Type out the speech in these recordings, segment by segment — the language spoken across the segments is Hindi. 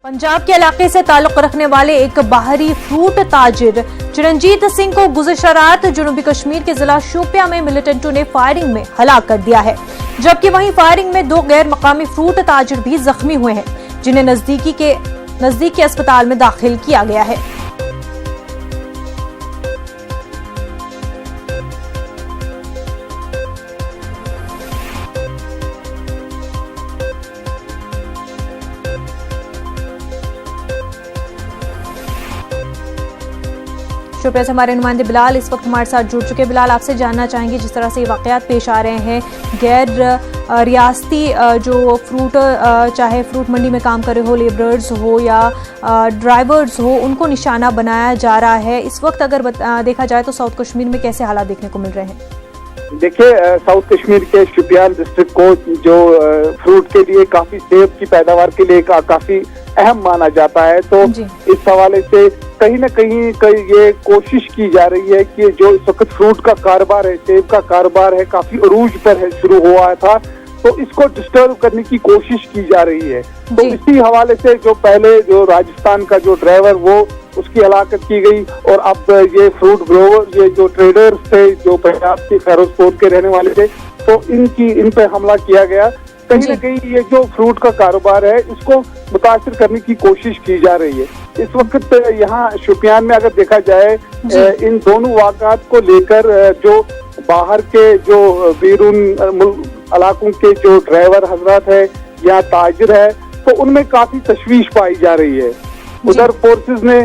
पंजाब के इलाके से ताल्लुक रखने वाले एक बाहरी फ्रूट ताजिर चिरंजीत सिंह को गुज़िश्ता रात जनूबी कश्मीर के जिला शोपियां में मिलिटेंटों ने फायरिंग में हलाक कर दिया है, जबकि वहीं फायरिंग में 2 गैर मकामी फ्रूट ताजिर भी जख्मी हुए हैं, जिन्हें नजदीकी अस्पताल में दाखिल किया गया है। शोपियां से हमारे नुमाइंदे बिलाल इस वक्त हमारे साथ जुड़ चुके। बिलाल, आपसे जानना चाहेंगे जिस तरह से ये वाकयात पेश आ रहे हैं, गैर रियासती जो फ्रूट चाहे फ्रूट मंडी में काम कर रहे हो, लेबरर्स हो या ड्राइवर्स हो, उनको निशाना बनाया जा रहा है। इस वक्त अगर देखा जाए तो साउथ कश्मीर में कैसे हालात देखने को मिल रहे हैं? देखिए, साउथ कश्मीर के शोपियां डिस्ट्रिक्ट को जो फ्रूट के लिए काफी सेब की पैदावार के लिए काफी अहम माना जाता है, तो इस हवाले से कहीं न कहीं ये कोशिश की जा रही है कि जो इस वक्त फ्रूट का कारोबार है, सेब का कारोबार है, काफी अरूज पर है, शुरू हुआ था, तो इसको डिस्टर्ब करने की कोशिश की जा रही है। तो इसी हवाले से जो पहले जो राजस्थान का जो ड्राइवर वो उसकी हलाकत की गई, और अब ये फ्रूट ग्रोवर, ये जो ट्रेडर्स थे जो पंजाब के फिरोजपुर के रहने वाले थे, तो इन पे हमला किया गया। कहीं न कहीं ये जो फ्रूट का कारोबार है इसको मुतासिर करने की कोशिश की जा रही है। इस वक्त यहाँ शोपियान में अगर देखा जाए, इन दोनों वाक़ात को लेकर जो बाहर के जो बैरून इलाकों के जो ड्राइवर हजरात है या ताजिर है, तो उनमें काफी तशवीश पाई जा रही है। उधर फोर्सेस ने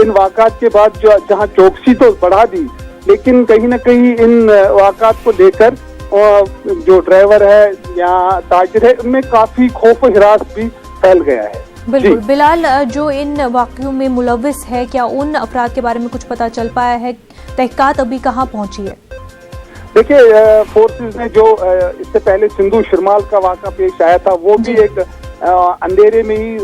इन वाक़ात के बाद जहाँ चौकसी तो बढ़ा दी, लेकिन कहीं न कहीं इन वाक़ात को लेकर जो ड्राइवर है या ताजिर है, उनमें काफी खौफ और हिरास भी फैल गया है। बिल्कुल बिलाल, जो इन वाक़ियों में मुलव्विस है, क्या उन अफराद के बारे में कुछ पता चल पाया है? तहकीकात अभी कहाँ पहुंची है? देखिए, फोर्सेस ने जो इससे पहले सिंधु शिरमाल का वाक़ा पेश आया था, वो भी एक अंधेरे में ही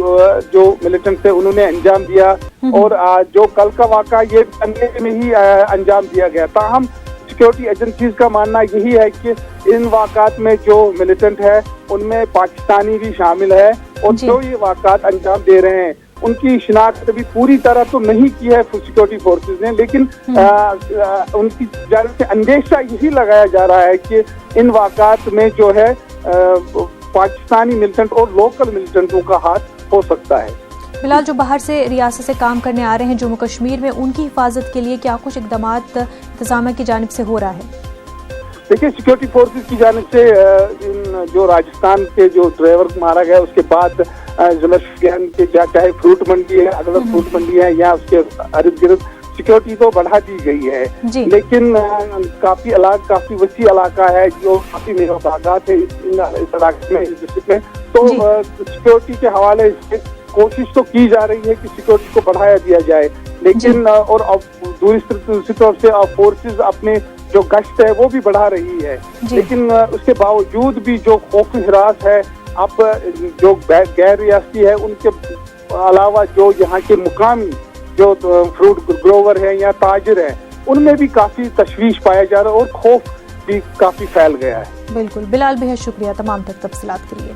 जो मिलिटेंट थे उन्होंने अंजाम दिया, और जो कल का वाक़ा ये अंधेरे में ही अंजाम दिया गया। ताहम सिक्योरिटी एजेंसीज का मानना यही है कि इन वाक़ात में जो मिलिटेंट है उनमें पाकिस्तानी भी शामिल है, और जो ये वाक़ात अंजाम दे रहे हैं उनकी शिनाख्त अभी पूरी तरह तो नहीं की है सिक्योरिटी फोर्सेस ने, लेकिन उनकी जानिब से अंदेशा यही लगाया जा रहा है कि इन वाक़ात में जो है पाकिस्तानी मिलिटेंट और लोकल मिलिटेंटों का हाथ हो सकता है। फिलहाल जो बाहर से रियासत से काम करने आ रहे हैं जम्मू कश्मीर में, उनकी हिफाजत के लिए क्या कुछ इक़दामात इंतज़ामिया की जानिब से हो रहा है? देखिए, सिक्योरिटी फोर्सेस की जानिब से जो राजस्थान के जो ड्राइवर मारा गया उसके बाद जिला शोपियान के चाहे फ्रूट मंडी है, अगला फ्रूट मंडी है, या उसके इर्द गिर्द सिक्योरिटी तो बढ़ा दी गई है, लेकिन काफी वसी इलाका है जो काफी मेहबागात है इस इलाके में, इस डिस्ट्रिक्ट में, तो सिक्योरिटी के हवाले से कोशिश तो की जा रही है कि सिक्योरिटी को बढ़ाया दिया जाए, लेकिन और अब दूसरी तरफ से फोर्सेस अपने जो गश्त है वो भी बढ़ा रही है, लेकिन उसके बावजूद भी जो खौफ हिरास है, अब जो गैर रियासती है उनके अलावा जो यहाँ के मुकामी जो फ्रूट ग्रोवर है या ताजिर है, उनमें भी काफी तशवीश पाया जा रहा है और खौफ भी काफी फैल गया है। बिल्कुल बिलाल, बेहद शुक्रिया तमाम तफसीलात के लिए।